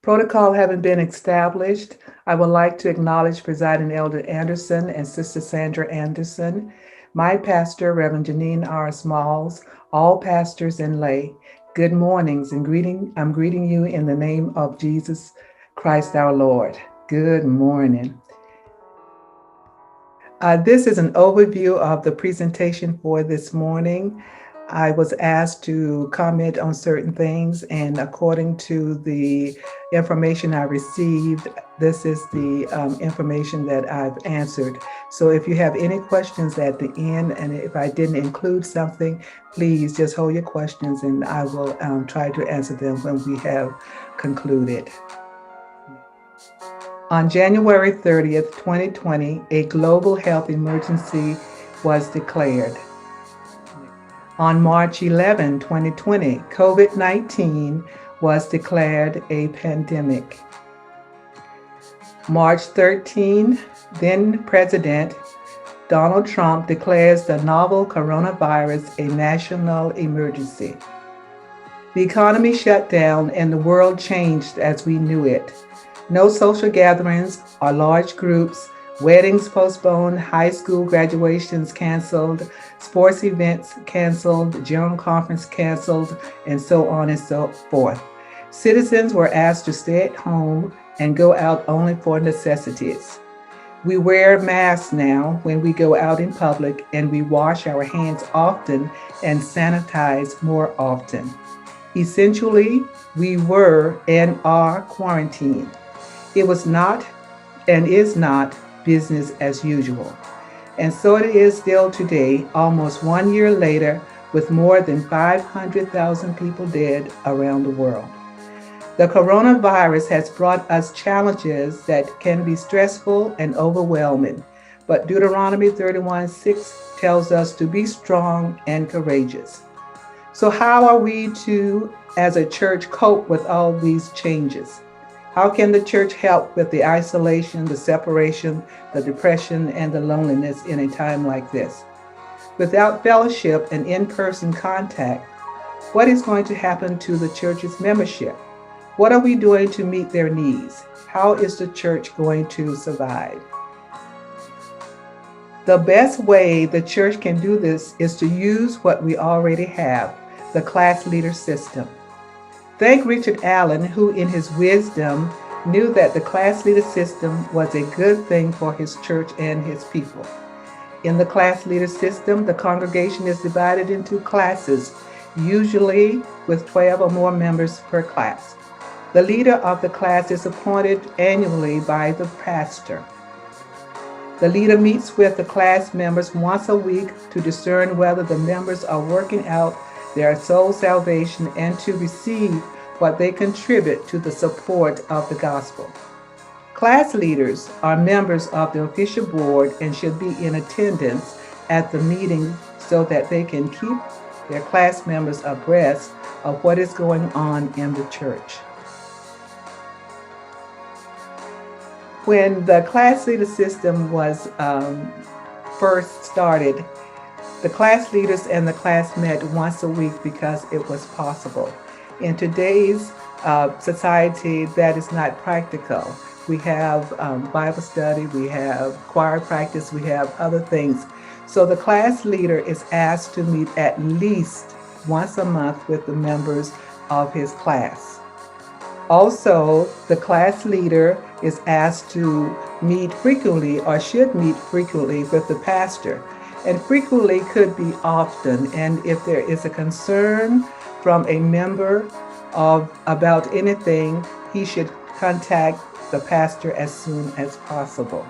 Protocol having been established, I would like to acknowledge Presiding Elder Anderson and Sister Sandra Anderson, my pastor, Reverend Janine R. Smalls, all pastors and lay. Good mornings and I'm greeting you in the name of Jesus Christ our Lord. Good morning. This is an overview of the presentation for this morning. I was asked to comment on certain things, and according to the information I received, this is the information that I've answered. So if you have any questions at the end, and if I didn't include something, please just hold your questions and I will try to answer them when we have concluded. On January 30th, 2020, a global health emergency was declared. On March 11, 2020, COVID-19 was declared a pandemic. March 13, then President Donald Trump declares the novel coronavirus a national emergency. The economy shut down and the world changed as we knew it. No social gatherings or large groups, weddings postponed, high school graduations canceled, sports events canceled, general conference canceled, and so on and so forth. Citizens were asked to stay at home and go out only for necessities. We wear masks now when we go out in public, and we wash our hands often and sanitize more often. Essentially, we were and are quarantined. It was not and is not business as usual. And so it is still today, almost 1 year later, with more than 500,000 people dead around the world. The coronavirus has brought us challenges that can be stressful and overwhelming, but Deuteronomy 31:6 tells us to be strong and courageous. So how are we to, as a church, cope with all these changes? How can the church help with the isolation, the separation, the depression, and the loneliness in a time like this? Without fellowship and in-person contact, what is going to happen to the church's membership? What are we doing to meet their needs? How is the church going to survive? The best way the church can do this is to use what we already have, the class leader system. Thank Richard Allen, who in his wisdom knew that the class leader system was a good thing for his church and his people. In the class leader system, the congregation is divided into classes, usually with 12 or more members per class. The leader of the class is appointed annually by the pastor. The leader meets with the class members once a week to discern whether the members are working out their soul salvation and to receive what they contribute to the support of the gospel. Class leaders are members of the official board and should be in attendance at the meeting so that they can keep their class members abreast of what is going on in the church. When the class leader system was first started, the class leaders and the class met once a week because it was possible. In today's society, that is not practical. We have Bible study, we have choir practice, we have other things. So the class leader is asked to meet at least once a month with the members of his class. Also, the class leader is asked to meet frequently or should meet frequently with the pastor. And frequently could be often. And if there is a concern from a member about anything, he should contact the pastor as soon as possible.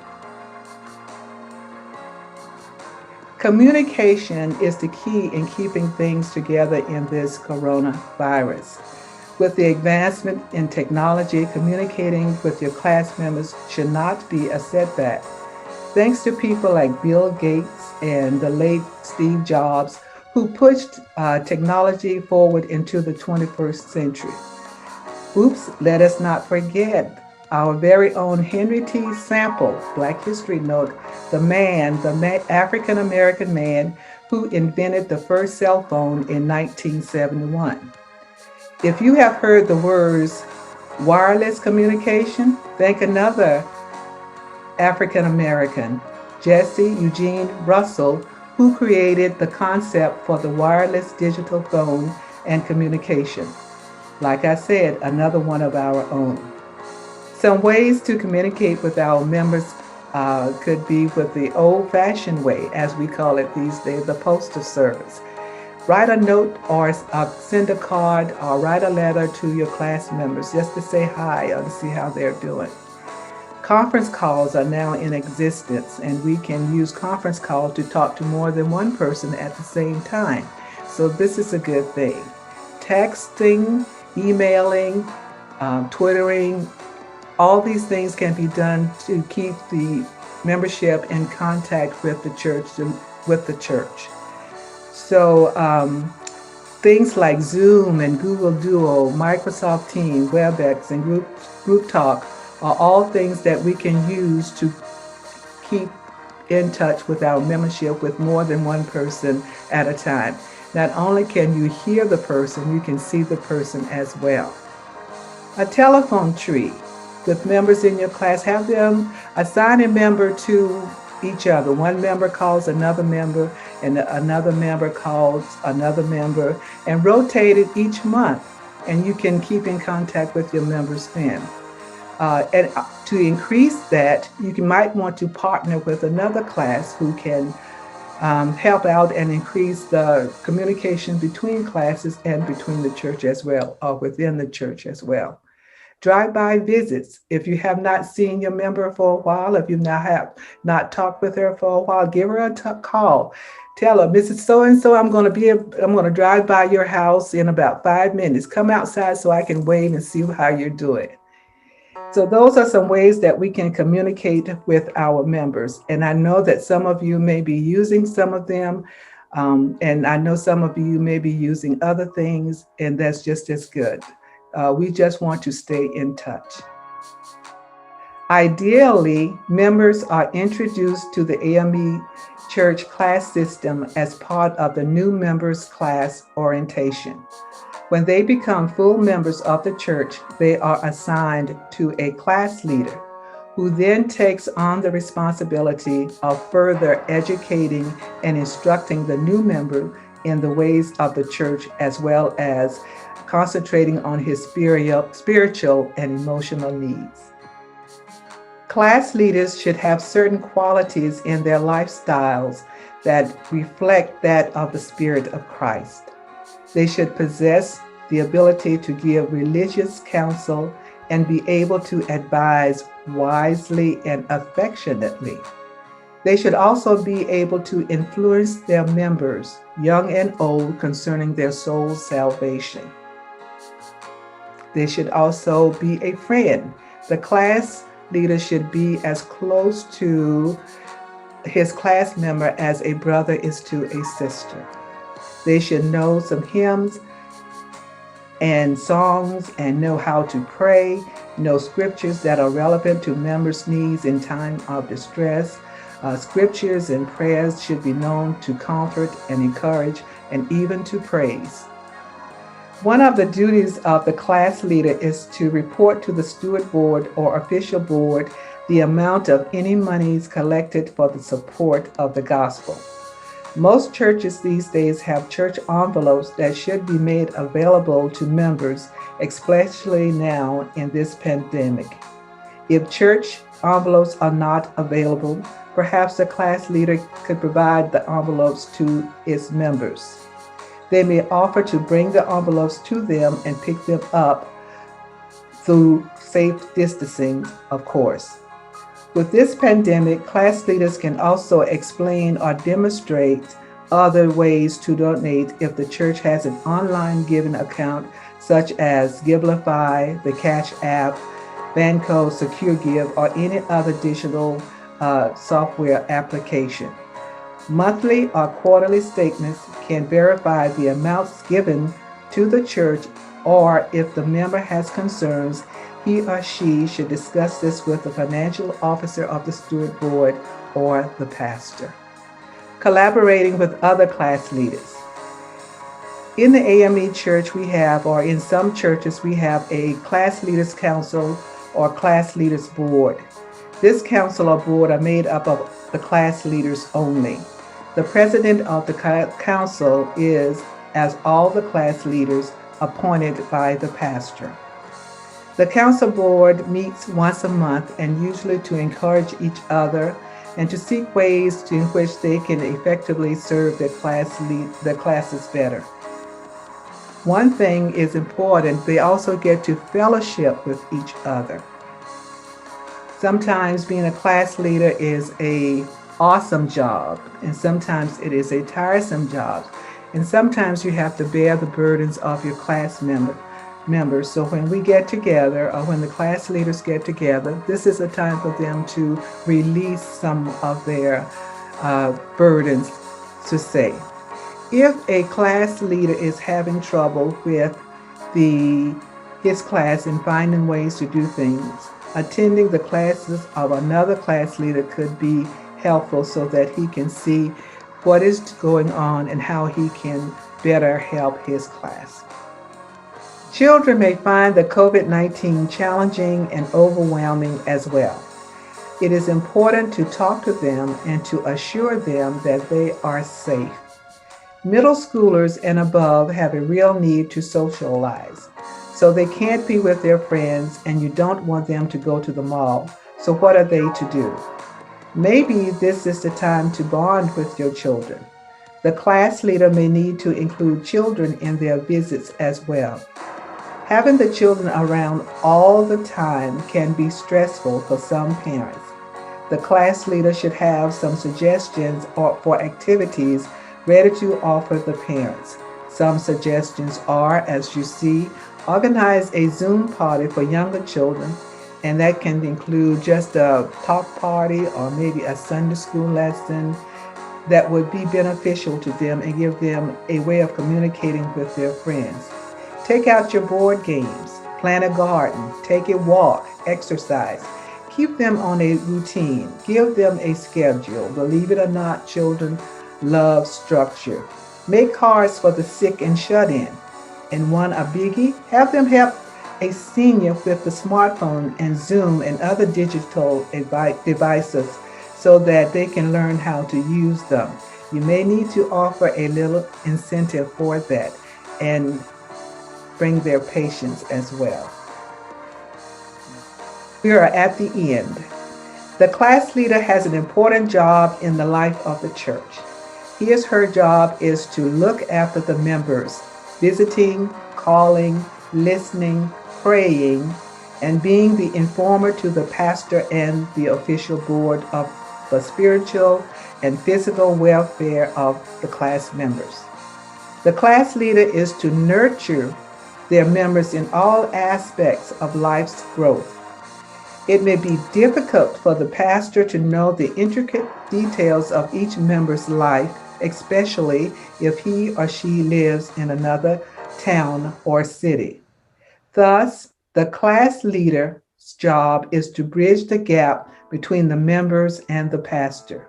Communication is the key in keeping things together in this coronavirus. With the advancement in technology, communicating with your class members should not be a setback. Thanks to people like Bill Gates and the late Steve Jobs, who pushed technology forward into the 21st century. Oops, let us not forget our very own Henry T. Sample, Black History Note, the African-American man who invented the first cell phone in 1971. If you have heard the words Wireless communication, think another African American, Jesse Eugene Russell, who created the concept for the wireless digital phone and communication. Like I said, another one of our own. Some ways to communicate with our members could be with the old fashioned way, as we call it these days, the postal service. Write a note or send a card or write a letter to your class members just to say hi or to see how they're doing. Conference calls are now in existence, and we can use conference calls to talk to more than one person at the same time. So this is a good thing. Texting, emailing, Twittering, all these things can be done to keep the membership in contact with the church. So things like Zoom and Google Duo, Microsoft Teams, WebEx, and Group Talk are all things that we can use to keep in touch with our membership with more than one person at a time. Not only can you hear the person, you can see the person as well. A telephone tree with members in your class, have them assign a member to each other. One member calls another member, and another member calls another member, and rotate it each month, and you can keep in contact with your members then. And to increase that, you might want to partner with another class who can help out and increase the communication between classes and between the church as well, or within the church as well. Drive-by visits. If you have not seen your member for a while, if you not talked with her for a while, give her a call. Tell her, Mrs. So-and-so, I'm going to drive by your house in about 5 minutes. Come outside so I can wave and see how you're doing. So those are some ways that we can communicate with our members. And I know that some of you may be using some of them. And I know some of you may be using other things, and that's just as good. We just want to stay in touch. Ideally, members are introduced to the AME Church class system as part of the new members class orientation. When they become full members of the church, they are assigned to a class leader who then takes on the responsibility of further educating and instructing the new member in the ways of the church, as well as concentrating on his spiritual and emotional needs. Class leaders should have certain qualities in their lifestyles that reflect that of the Spirit of Christ. They should possess the ability to give religious counsel and be able to advise wisely and affectionately. They should also be able to influence their members, young and old, concerning their soul's salvation. They should also be a friend. The class leader should be as close to his class member as a brother is to a sister. They should know some hymns and songs and know how to pray, know scriptures that are relevant to members' needs in time of distress. Scriptures and prayers should be known to comfort and encourage and even to praise. One of the duties of the class leader is to report to the steward board or official board the amount of any monies collected for the support of the gospel. Most churches these days have church envelopes that should be made available to members, especially now in this pandemic. If church envelopes are not available, perhaps the class leader could provide the envelopes to its members. They may offer to bring the envelopes to them and pick them up through safe distancing, of course. With this pandemic, class leaders can also explain or demonstrate other ways to donate if the church has an online giving account, such as Givelify, the Cash App, Banco, SecureGive, or any other digital software application. Monthly or quarterly statements can verify the amounts given to the church, or if the member has concerns, he or she should discuss this with the financial officer of the steward board or the pastor. Collaborating with other class leaders. In the AME church, or in some churches, we have a class leaders council or class leaders board. This council or board are made up of the class leaders only. The president of the council is, as all the class leaders, appointed by the pastor. The council board meets once a month and usually to encourage each other and to seek ways in which they can effectively serve their classes better. One thing is important, they also get to fellowship with each other. Sometimes being a class leader is an awesome job, and sometimes it is a tiresome job. And sometimes you have to bear the burdens of your class members. So when we get together, or when the class leaders get together, this is a time for them to release some of their burdens, to say. If a class leader is having trouble with his class and finding ways to do things, attending the classes of another class leader could be helpful so that he can see what is going on and how he can better help his class. Children may find the COVID-19 challenging and overwhelming as well. It is important to talk to them and to assure them that they are safe. Middle schoolers and above have a real need to socialize. So they can't be with their friends and you don't want them to go to the mall. So what are they to do? Maybe this is the time to bond with your children. The class leader may need to include children in their visits as well. Having the children around all the time can be stressful for some parents. The class leader should have some suggestions for activities ready to offer the parents. Some suggestions are, as you see, organize a Zoom party for younger children, and that can include just a talk party or maybe a Sunday school lesson that would be beneficial to them and give them a way of communicating with their friends. Take out your board games, plant a garden, take a walk, exercise. Keep them on a routine. Give them a schedule. Believe it or not, children love structure. Make cards for the sick and shut-in. And a biggie, have them help a senior with the smartphone and Zoom and other digital devices so that they can learn how to use them. You may need to offer a little incentive for that and bring their patience as well. We are at the end. The class leader has an important job in the life of the church. Her job is to look after the members, visiting, calling, listening, praying, and being the informer to the pastor and the official board of the spiritual and physical welfare of the class members. The class leader is to nurture their members in all aspects of life's growth. It may be difficult for the pastor to know the intricate details of each member's life, especially if he or she lives in another town or city. Thus, the class leader's job is to bridge the gap between the members and the pastor.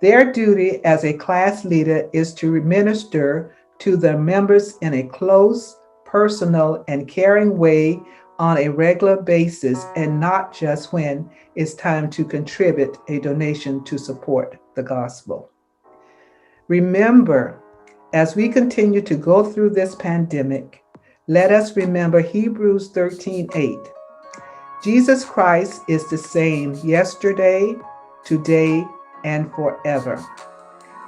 Their duty as a class leader is to minister to the members in a close, personal, and caring way on a regular basis, and not just when it's time to contribute a donation to support the gospel. Remember, as we continue to go through this pandemic, let us remember Hebrews 13:8. Jesus Christ is the same yesterday, today, and forever.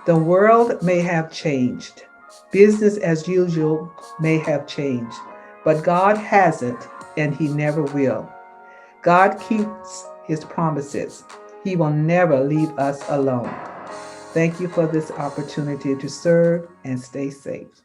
The world may have changed. Business as usual may have changed, but God hasn't, and He never will. God keeps His promises. He will never leave us alone. Thank you for this opportunity to serve, and stay safe.